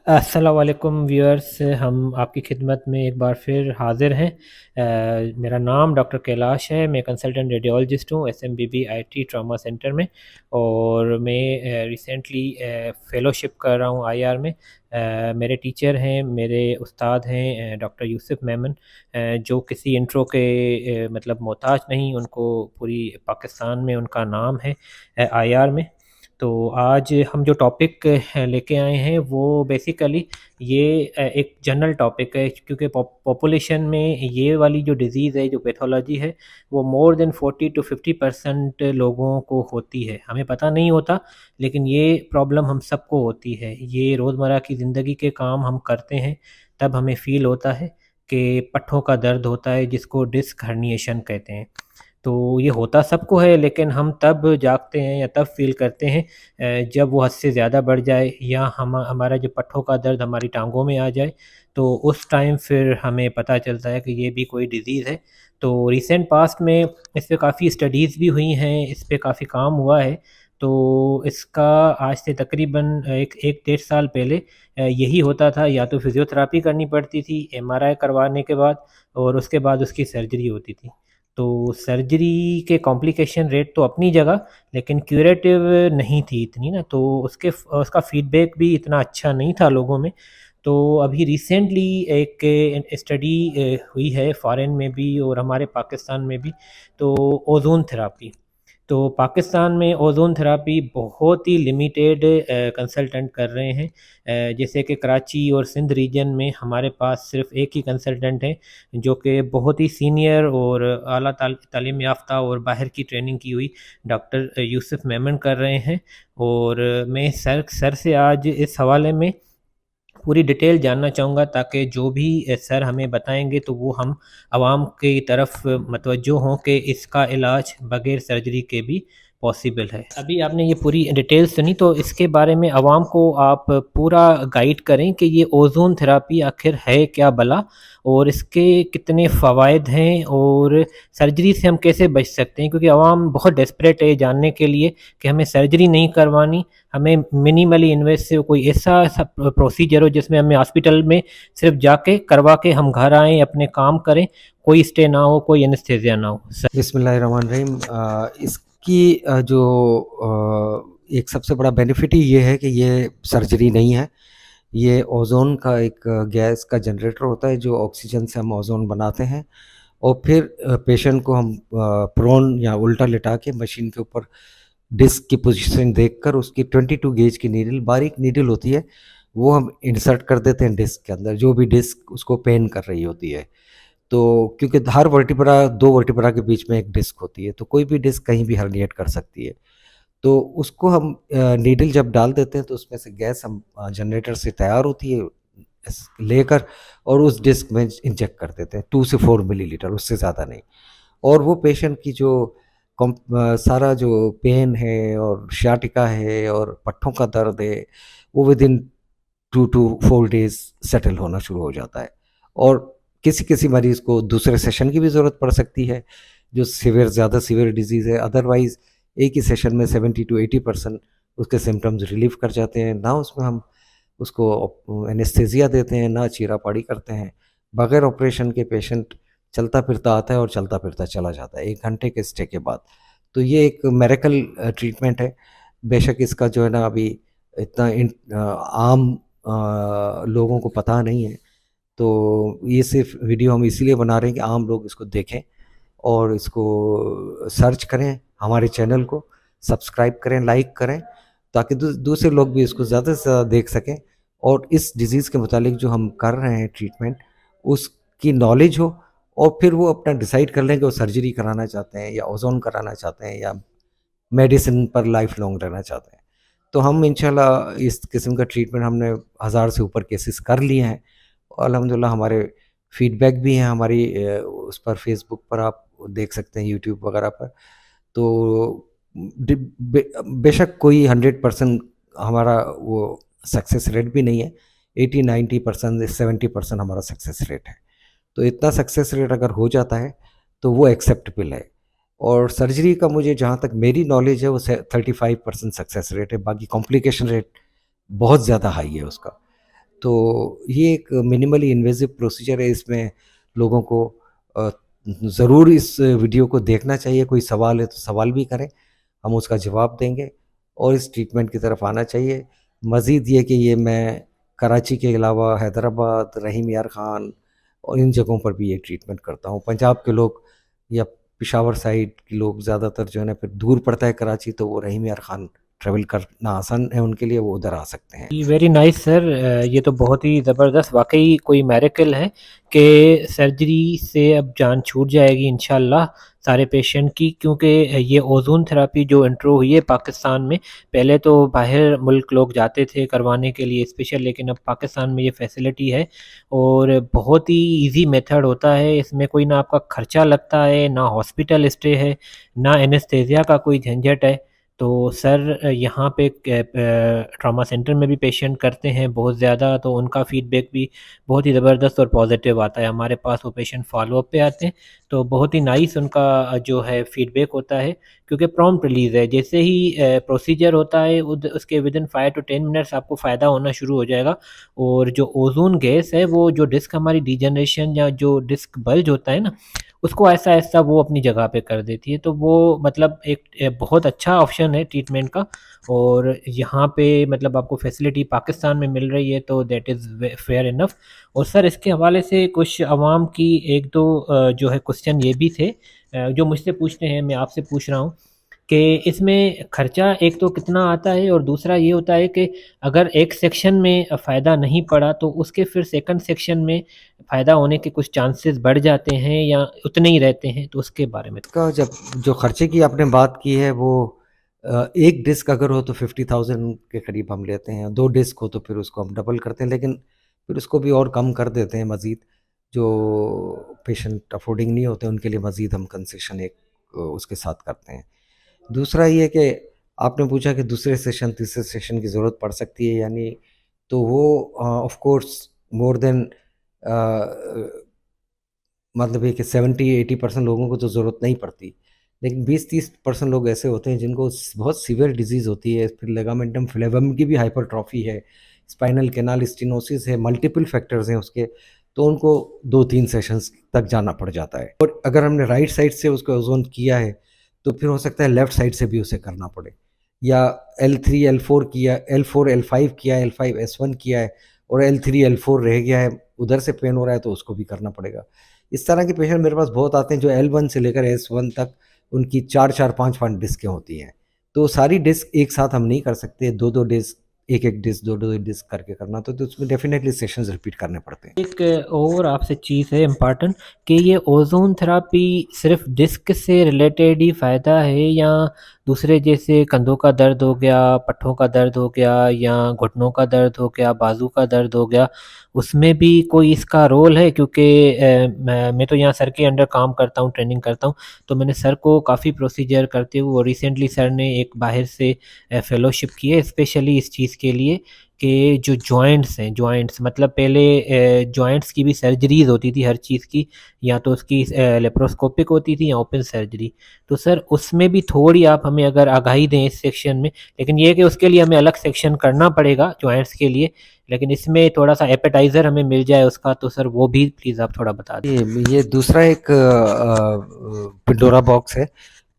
अस्सलाम वालेकुम व्यूअर्स, हम आपकी खिदमत में एक बार फिर हाज़िर हैं। मेरा नाम डॉक्टर कैलाश है। मैं कंसल्टेंट रेडियोलॉजिस्ट हूँ एसएमबीबी आईटी ट्रॉमा सेंटर में। और मैं रिसेंटली फ़ेलोशिप कर रहा हूँ आईआर में। मेरे टीचर हैं, मेरे उस्ताद हैं डॉक्टर यूसुफ मेमन, जो किसी इंट्रो के मतलब मोहताज नहीं, उनको पूरी पाकिस्तान में उनका नाम है आईआर में। तो आज हम जो टॉपिक लेके आए हैं वो बेसिकली ये एक जनरल टॉपिक है, क्योंकि पॉपुलेशन में ये वाली जो डिज़ीज़ है, जो पैथोलॉजी है, वो मोर देन 40 to 50% लोगों को होती है। हमें पता नहीं होता, लेकिन ये प्रॉब्लम हम सबको होती है। ये रोज़मर्रा की ज़िंदगी के काम हम करते हैं, तब हमें फ़ील होता है कि पट्ठों का दर्द होता है, जिसको डिस्क हर्निएशन कहते हैं। तो ये होता सबको है, लेकिन हम तब जागते हैं या तब फ़ील करते हैं जब वो हद से ज़्यादा बढ़ जाए, या हमारा जो पट्ठों का दर्द हमारी टाँगों में आ जाए। तो उस टाइम फिर हमें पता चलता है कि ये भी कोई डिज़ीज़ है। तो रिसेंट पास्ट में इस पे काफ़ी स्टडीज़ भी हुई हैं, इस पे काफ़ी काम हुआ है। तो इसका आज से तकरीबन 1 डेढ़ साल पहले यही होता था, या तो फ़िज़ियोथेरेपी करनी पड़ती थी एमआरआई करवाने के बाद, और उसके बाद उसकी सर्जरी होती थी। तो सर्जरी के कॉम्प्लिकेशन रेट तो अपनी जगह, लेकिन क्यूरेटिव नहीं थी इतनी ना, तो उसका फीडबैक भी इतना अच्छा नहीं था लोगों में। तो अभी रिसेंटली एक स्टडी हुई है फ़ॉरेन में भी और हमारे पाकिस्तान में भी, तो ओज़ोन थेरेपी। तो पाकिस्तान में ओज़ोन थेरेपी बहुत ही लिमिटेड कंसल्टेंट कर रहे हैं। जैसे कि कराची और सिंध रीजन में हमारे पास सिर्फ एक ही कंसल्टेंट है, जो कि बहुत ही सीनियर और आला तालीम याफ्ता और बाहर की ट्रेनिंग की हुई डॉक्टर यूसुफ मेमन कर रहे हैं। और मैं सर से आज इस हवाले में पूरी डिटेल जानना चाहूँगा, ताकि जो भी सर हमें बताएँगे तो वो हम आवाम की तरफ मतवज्जो हों कि इसका इलाज बग़ैर सर्जरी के भी पॉसिबल है। अभी आपने ये पूरी डिटेल सुनी, तो इसके बारे में आवाम को आप पूरा गाइड करें कि ये ओज़ोन थेरेपी आखिर है क्या भला? और इसके कितने फ़वाइद हैं, और सर्जरी से हम कैसे बच सकते हैं? क्योंकि आवाम बहुत डेस्परेट है जानने के लिए कि हमें सर्जरी नहीं करवानी, हमें मिनिमली इन्वेसिव कोई ऐसा प्रोसीजर हो जिसमें हमें हॉस्पिटल में सिर्फ जाके करवा के हम घर आएँ, अपने काम करें, कोई स्टे ना हो, कोई एनेस्थीसिया ना हो। बिस्मिल्लाहिर्रहमानिर्रहीम। इसकी जो एक सबसे बड़ा बेनिफिट ही ये है कि ये सर्जरी नहीं है। ये ओज़ोन का एक गैस का जनरेटर होता है, जो ऑक्सीजन से हम ओज़ोन बनाते हैं और फिर पेशेंट को हम प्रोन या उल्टा लिटा के मशीन के ऊपर डिस्क की पोजीशन देखकर उसकी 22 गेज की नीडल, बारीक नीडल होती है, वो हम इंसर्ट कर देते हैं डिस्क के अंदर, जो भी डिस्क उसको पेन कर रही होती है। तो क्योंकि हर वर्टिब्रा, 2 वर्टिब्रा के बीच में एक डिस्क होती है, तो कोई भी डिस्क कहीं भी हर्निएट कर सकती है। तो उसको हम नीडल जब डाल देते हैं तो उसमें से गैस हम जनरेटर से तैयार होती है लेकर, और उस डिस्क में इंजेक्ट कर देते हैं 2 से 4 मिलीलीटर, उससे ज़्यादा नहीं। और वो पेशेंट की जो सारा जो पेन है और सियाटिका है और पट्ठों का दर्द है, वो विदिन 2 टू 4 डेज़ सेटल होना शुरू हो जाता है। और किसी-किसी मरीज़ को दूसरे सेशन की भी ज़रूरत पड़ सकती है, जो ज़्यादा सीवियर डिज़ीज़ है। अदरवाइज़ एक ही सेशन में 70 टू 80% उसके सिम्पटम्स रिलीव कर जाते हैं। ना उसमें हम उसको एनेस्थीसिया देते हैं, ना चीरा-फाड़ी करते हैं। बगैर ऑपरेशन के पेशेंट चलता-फिरता आता है और चलता-फिरता चला जाता है 1 घंटे के स्टे के बाद। तो ये एक मिरेकल ट्रीटमेंट है। बेशक इसका जो है ना अभी इतना आम लोगों को पता नहीं है। तो ये सिर्फ़ वीडियो हम इसीलिए बना रहे हैं कि आम लोग इसको देखें और इसको सर्च करें, हमारे चैनल को सब्सक्राइब करें, लाइक करें, ताकि दूसरे लोग भी इसको ज़्यादा से ज़्यादा देख सकें और इस डिज़ीज़ के मुतालिक जो हम कर रहे हैं ट्रीटमेंट, उसकी नॉलेज हो, और फिर वो अपना डिसाइड कर लें कि वो सर्जरी कराना चाहते हैं या ओज़ोन कराना चाहते हैं या मेडिसिन पर लाइफ़ लॉन्ग रहना चाहते हैं। तो हम इंशाल्लाह इस किस्म का ट्रीटमेंट हमने 1000 से ऊपर केसेस कर लिए हैं। अल्हम्दुलिल्लाह हमारे फीडबैक भी हैं, हमारी उस पर फेसबुक पर आप देख सकते हैं, यूट्यूब वगैरह पर। तो बेशक कोई 100% हमारा वो सक्सेस रेट भी नहीं है, 80-90% 70% हमारा सक्सेस रेट है। तो इतना सक्सेस रेट अगर हो जाता है तो वो एक्सेप्टेबल है। और सर्जरी का मुझे जहाँ तक मेरी नॉलेज है वो 35% सक्सेस रेट है, बाकी कॉम्प्लिकेशन रेट बहुत ज़्यादा हाई है उसका। तो ये एक मिनिमली इन्वेजिव प्रोसीजर है। इसमें लोगों को ज़रूर इस वीडियो को देखना चाहिए। कोई सवाल है तो सवाल भी करें, हम उसका जवाब देंगे, और इस ट्रीटमेंट की तरफ आना चाहिए। मज़ीद ये कि ये मैं कराची के अलावा हैदराबाद, रहीम यार ख़ान और इन जगहों पर भी ये ट्रीटमेंट करता हूँ। पंजाब के लोग या पेशावर साइड के लोग ज़्यादातर जो है ना, फिर दूर पड़ता है कराची, तो वो रहीम यार ख़ान ट्रैवल करना आसान है उनके लिए, वो उधर आ सकते हैं। जी, वेरी नाइस सर। ये तो बहुत ही ज़बरदस्त, वाकई कोई मेरेकल है कि सर्जरी से अब जान छूट जाएगी इंशाल्लाह सारे पेशेंट की, क्योंकि ये ओजोन थेरापी जो इंट्रो हुई है पाकिस्तान में, पहले तो बाहर मुल्क लोग जाते थे करवाने के लिए स्पेशल, लेकिन अब पाकिस्तान में ये फैसिलिटी है और बहुत ही इजी मेथड होता है। इसमें कोई ना आपका खर्चा लगता है, ना हॉस्पिटल स्टे है, ना एनेस्थेसिया का कोई झंझट है। तो सर यहाँ पे ट्रॉमा सेंटर में भी पेशेंट करते हैं बहुत ज़्यादा, तो उनका फीडबैक भी बहुत ही ज़बरदस्त और पॉजिटिव आता है। हमारे पास वो पेशेंट फॉलोअप पे आते हैं तो बहुत ही नाइस उनका जो है फीडबैक होता है, क्योंकि प्रॉम्प्ट रिलीज़ है। जैसे ही प्रोसीजर होता है उसके विदिन 5 to 10 मिनट्स आपको फ़ायदा होना शुरू हो जाएगा। और जो ओजोन गैस है वो जो डिस्क हमारी डिजनरेशन या जो डिस्क बल्ज होता है ना, उसको ऐसा-ऐसा वो अपनी जगह पे कर देती है। तो वो मतलब एक बहुत अच्छा ऑप्शन है ट्रीटमेंट का, और यहाँ पे मतलब आपको फैसिलिटी पाकिस्तान में मिल रही है तो दैट इज़ फेयर इनफ। और सर इसके हवाले से कुछ अवाम की 1-2 जो है क्वेश्चन ये भी थे जो मुझसे पूछते हैं, मैं आपसे पूछ रहा हूँ कि इसमें खर्चा एक तो कितना आता है, और दूसरा ये होता है कि अगर एक सेक्शन में फ़ायदा नहीं पड़ा तो उसके फिर सेकंड सेक्शन में फ़ायदा होने के कुछ चांसेस बढ़ जाते हैं या उतने ही रहते हैं, तो उसके बारे में का जब जो खर्चे की आपने बात की है, वो एक डिस्क अगर हो तो 50,000 के करीब हम लेते हैं, 2 डिस्क हो तो फिर उसको हम डबल करते हैं, लेकिन फिर उसको भी और कम कर देते हैं मज़ीद। जो पेशेंट अफोर्डिंग नहीं होते उनके लिए मज़ीद हम कंसेशन एक उसके साथ करते हैं। दूसरा ये कि आपने पूछा कि दूसरे सेशन, तीसरे सेशन की ज़रूरत पड़ सकती है या नहीं, तो वो ऑफ़ कोर्स मोर देन मतलब ये कि 70-80% लोगों को तो ज़रूरत नहीं पड़ती, लेकिन 20-30% लोग ऐसे होते हैं जिनको बहुत सीवियर डिजीज़ होती है, फिर लिगामेंटम फ्लेबम की भी हाइपरट्रॉफी है, स्पाइनल कैनाल स्टेनोसिस है, मल्टीपल फैक्टर्स हैं उसके, तो उनको 2-3 सेशंस तक जाना पड़ जाता है। और अगर हमने राइट साइड से उसको ओज़ोन किया है, तो फिर हो सकता है लेफ्ट साइड से भी उसे करना पड़े, या L3 L4 किया, L4 L5 किया, L5 S1 किया है और L3 L4 रह गया है, उधर से पेन हो रहा है तो उसको भी करना पड़ेगा। इस तरह के पेशेंट मेरे पास बहुत आते हैं जो L1 से लेकर S1 तक उनकी 4-4 5-5 डिस्कें होती हैं। तो सारी डिस्क एक साथ हम नहीं कर सकते, 2-2 डिस्क, 1-1 डिस्क, 2-2 डिस्क करके करना, तो उसमें डेफ़िनेटली सेशंस रिपीट करने पड़ते हैं। एक और आपसे चीज़ है इम्पॉर्टेंट कि ये ओज़ोन थेरापी सिर्फ डिस्क से रिलेटेड ही फ़ायदा है, या दूसरे जैसे कंधों का दर्द हो गया, पट्ठों का दर्द हो गया, या घुटनों का दर्द हो गया, बाजू का दर्द हो गया, उसमें भी कोई इसका रोल है? क्योंकि मैं तो यहाँ सर के अंडर काम करता हूँ, ट्रेनिंग करता हूँ, तो मैंने सर को काफ़ी प्रोसीजर करते हुए, और रिसेंटली सर ने एक बाहर से फेलोशिप की है स्पेशली इस चीज़ के लिए कि जो जॉइंट्स हैं, जॉइंट्स मतलब पहले जॉइंट्स की भी सर्जरीज़ होती थी हर चीज़ की, या तो उसकी लेप्रोस्कोपिक होती थी या ओपन सर्जरी। तो सर उसमें भी थोड़ी आप हमें अगर आगाही दें इस सेक्शन में, लेकिन ये है कि उसके लिए हमें अलग सेक्शन करना पड़ेगा जॉइंट्स के लिए, लेकिन इसमें थोड़ा-सा एपेटाइज़र हमें मिल जाए उसका, तो सर वो भी प्लीज़ आप थोड़ा बता दें। ये दूसरा एक पिंडोरा बॉक्स है।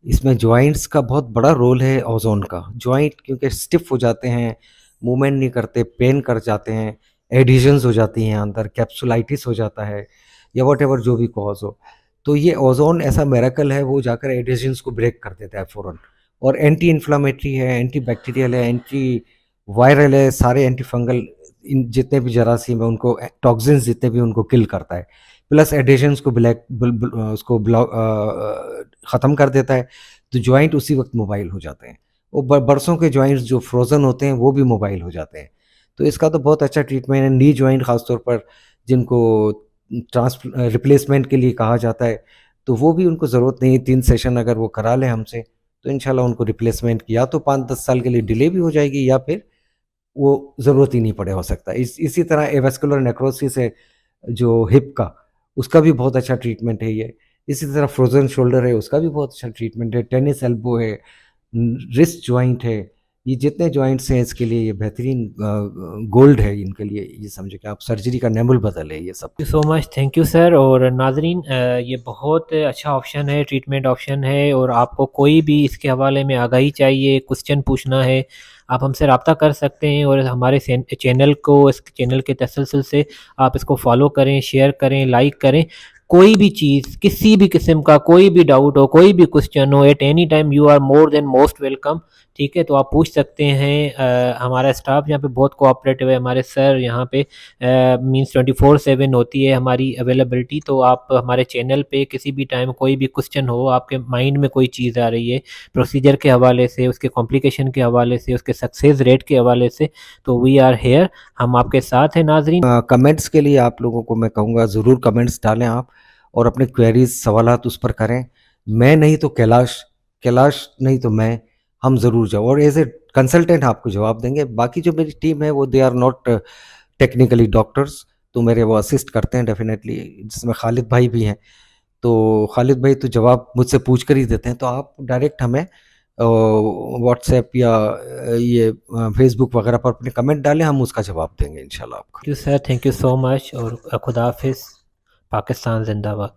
इसमें जॉइंट्स का बहुत बड़ा रोल है ओज़ोन का। जॉइंट क्योंकि स्टिफ़ हो जाते हैं, मूवमेंट नहीं करते, पेन कर जाते हैं, एडिशंस हो जाती हैं अंदर, कैप्सुलाइटिस हो जाता है, या व्हाटएवर जो भी कॉज़ हो। तो ये ओज़ोन ऐसा मिरेकल है, वो जाकर एडिशंस को ब्रेक कर देता है फ़ौरन, और एंटी इन्फ्लेमेटरी है, एंटी बैक्टीरियल है, एंटी वायरल है, सारे एंटी फंगल इन जितने भी जरासीम है उनको, टॉक्सिन्स जितने भी उनको किल करता है। प्लस एडिशंस को उसको ख़त्म कर देता है, तो जॉइंट उसी वक्त मोबाइल हो जाते हैं। वो बरसों के जॉइंट्स जो फ्रोज़न होते हैं वो भी मोबाइल हो जाते हैं। तो इसका तो बहुत अच्छा ट्रीटमेंट है। नी जॉइंट ख़ासतौर पर जिनको रिप्लेसमेंट के लिए कहा जाता है, तो वो भी उनको ज़रूरत नहीं है। 3 सेशन अगर वो करा लें हमसे, तो इंशाल्लाह उनको रिप्लेसमेंट की या तो 5-10 साल के लिए डिले भी हो जाएगी, या फिर वो ज़रूरत ही नहीं पड़े, हो सकता है। इसी तरह एवास्कुलर नेक्रोसिस है जो हिप का, उसका भी बहुत अच्छा ट्रीटमेंट है ये। इसी तरह फ्रोज़न शोल्डर है, उसका भी बहुत अच्छा ट्रीटमेंट है। टेनिस एल्बो है, रिस्ट जॉइंट है, ये जितने जॉइंट्स हैं इसके लिए ये बेहतरीन गोल्ड है इनके लिए। ये समझो कि आप सर्जरी का नेमुल बदल है ये सब। Thank you so much, thank you sir. और नाजरीन, ये बहुत अच्छा ऑप्शन है, ट्रीटमेंट ऑप्शन है, और आपको कोई भी इसके हवाले में आगाही चाहिए, क्वेश्चन पूछना है, आप हमसे रब्ता कर सकते हैं। और हमारे चैनल को, इस चैनल के तसलसल से आप इसको फॉलो करें, शेयर करें, लाइक करें। कोई भी चीज़, किसी भी किस्म का कोई भी डाउट हो, कोई भी क्वेश्चन हो, at any time you are more than most welcome. ठीक है, तो आप पूछ सकते हैं। हमारा स्टाफ यहाँ पे बहुत कोऑपरेटिव है, हमारे सर यहाँ पे मींस 24/7 होती है हमारी अवेलेबिलिटी। तो आप हमारे चैनल पे किसी भी टाइम कोई भी क्वेश्चन हो, आपके माइंड में कोई चीज़ आ रही है प्रोसीजर के हवाले से, उसके कॉम्प्लिकेशन के हवाले से, उसके सक्सेस रेट के हवाले से, तो वी आर हेयर, हम आपके साथ हैं नाजरीन। कमेंट्स के लिए आप लोगों को मैं कहूँगा ज़रूर कमेंट्स डालें आप, और अपने क्वेरीज सवालात उस पर करें। मैं नहीं तो कैलाश, कैलाश नहीं तो मैं, हम ज़रूर जाओ और एज ए कंसल्टेंट आपको जवाब देंगे। बाकी जो मेरी टीम है वो they are not technically doctors, तो मेरे वो असिस्ट करते हैं डेफिनेटली, जिसमें खालिद भाई भी हैं। तो खालिद भाई तो जवाब मुझसे पूछ कर ही देते हैं। तो आप डायरेक्ट हमें व्हाट्सएप या ये फेसबुक वगैरह पर अपने कमेंट डालें, हम उसका जवाब देंगे इंशाल्लाह आपको। Thank you sir, thank you so much, और खुदा हाफिज़। पाकिस्तान जिंदाबाद।